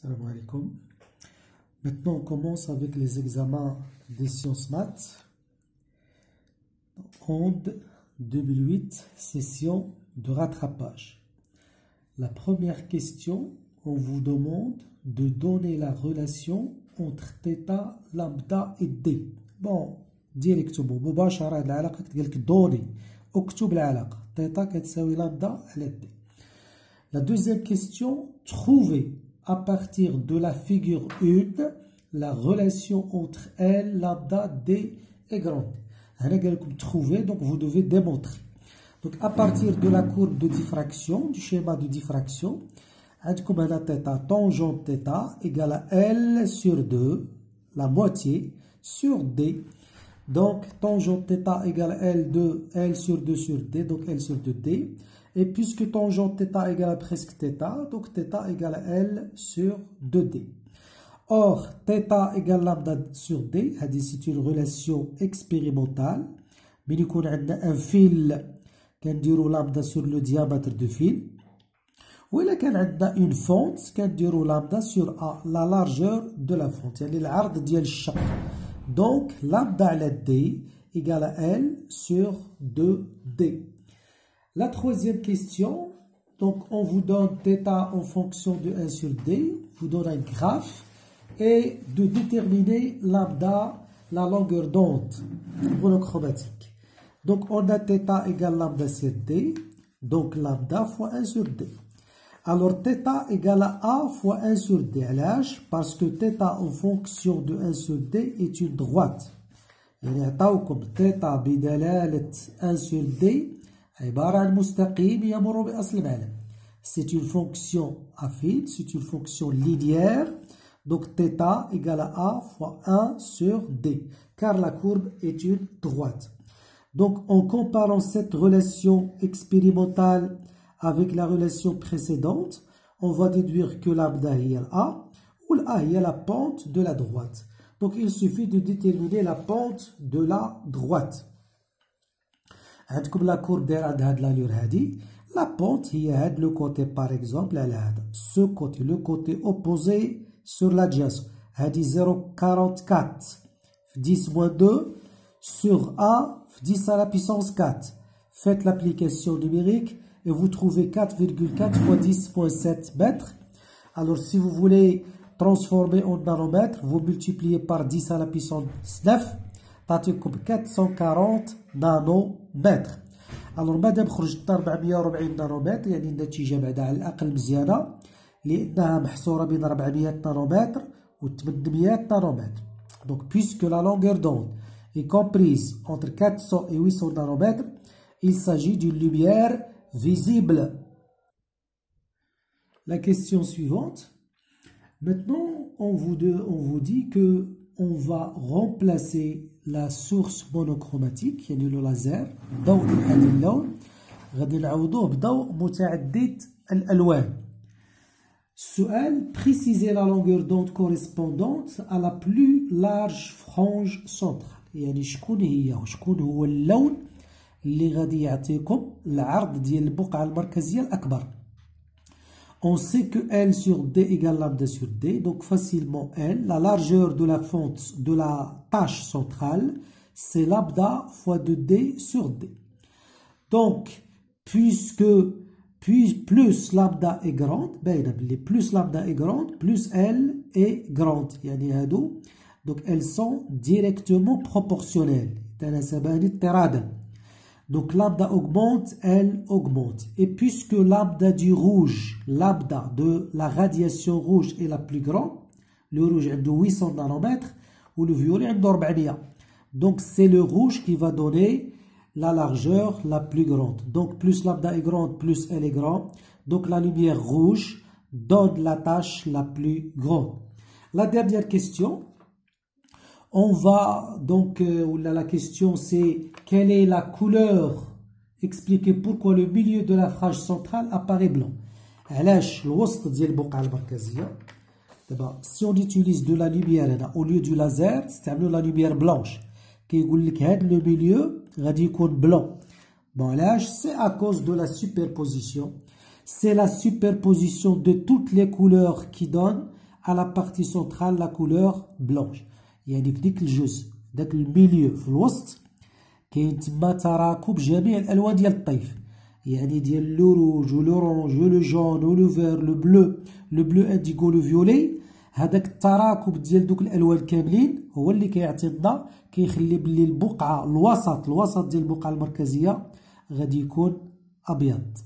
Salam alaikum. Maintenant, on commence avec les examens des sciences maths. Onde 2008, session de rattrapage. La première question, on vous demande de donner la relation entre θ, lambda et d. Bon, directement, مباشرة العلاقة قال لك دوني اكتب العلاقة θ كتساوي lambda على d. La deuxième question, trouvez à partir de la figure 1 la relation entre L, lambda, D et grande. Trouver, donc vous devez démontrer. Donc à partir de la courbe de diffraction, du schéma de diffraction, θ, tangente θ égale à L sur 2, la moitié, sur D. Donc tangente θ égale à L sur 2 sur D, donc L sur 2D. Et puisque tangente θ égale à presque θ, donc θ égale à L sur 2D. Or, θ égale lambda sur D, c'est une relation expérimentale. Mais nous avons un fil qui est lambda sur le diamètre du fil. Ou il y a une fente qui est lambda sur A, la largeur de la fente. Il y a l'arc de الشق. Donc, lambda à D égale à L sur 2D. La troisième question, donc on vous donne θ en fonction de 1 sur D, vous donne un graphe et de déterminer lambda, la longueur d'onde monochromatique. Donc on a θ égale lambda sur D, donc lambda fois 1 sur D. Alors θ égale à A fois 1 sur D. Parce que θ en fonction de 1 sur D est une droite. يعني عطاوكم θ بدلالة 1 sur D عبارة عن مستقيم يمر بأصل المعلم. C'est une fonction affine, c'est une fonction linéaire. Donc θ égale à A fois 1 sur D, car la courbe est une droite. Donc en comparant cette relation expérimentale avec la relation précédente, on va déduire que lambda est A, ou A est la pente de la droite. Donc il suffit de déterminer la pente de la droite. عندكم la courbe دايره عندها هاد l'allure هادي. La pente هي هاد le côté par exemple على هذا. Ce côté, le côté opposé sur l'adjacent. هادي 0,44 في 10 moins 2 sur A في 10 à la puissance 4. Faites l'application numérique et vous trouvez 4,4 fois 10,7 mètres. Alors si vous voulez transformer en nanomètres, vous multipliez par 10 à la puissance 9. تعطيكم 440 نانومتر. الوغ مادام خرجت 440 نانومتر يعني النتيجة بعدا على الأقل مزيانة لأنها محصورة بين 400 نانومتر و 800 نانومتر. Donc puisque la longueur d'onde est comprise entre 400 et 800 nanomètres, il s'agit d'une lumière visible. La question suivante. Maintenant, on vous dit que on va remplacer la source monochromatique يعني le laser ضوء هذا اللون غادي نعوضوه بضوء متعدد الألوان. السؤال préciser la longueur d'onde correspondante à la plus large frange centrale. يعني شكون هو اللون اللي غادي يعطيكم العرض ديال البقعة المركزية الأكبر. On sait que L sur D égale lambda sur D, donc facilement L, la largeur de la fente de la tâche centrale, c'est lambda fois 2D sur D. Donc, plus lambda est grande, plus lambda est grande, plus L est grande. Donc, elles sont directement proportionnelles. Donc lambda augmente, L augmente. Et puisque lambda du rouge, lambda de la radiation rouge est la plus grande, le rouge a 800 nanomètres ou le violet a 400. Donc c'est le rouge qui va donner la largeur la plus grande. Donc plus lambda est grande, plus L est grande. Donc la lumière rouge donne la tâche la plus grande. La dernière question. On va donc, la question c'est quelle est la couleur? Expliquez pourquoi le milieu de la frange centrale apparaît blanc. علاش الوسط ديال البقعة المركزية. Si on utilise de la lumière au lieu du laser, نستعملوا la lumière blanche. كيقول لك هذا le milieu غادي يكون blanc. Bon, علاش c'est à cause de la superposition. C'est la superposition de toutes les couleurs qui donne à la partie centrale la couleur blanche. يعني في ديك الجزء داك الميليو في الوسط كاين تما تراكب جميع الالوان ديال الطيف، يعني ديال لو روج ولو رونج ولو جون ولو فير لو بلو انديغو لو فيولي. هذاك التراكب ديال دوك الالوان كاملين هو اللي كيعطينا كيخلي بلي البقعه الوسط ديال البقعه المركزيه غادي يكون ابيض.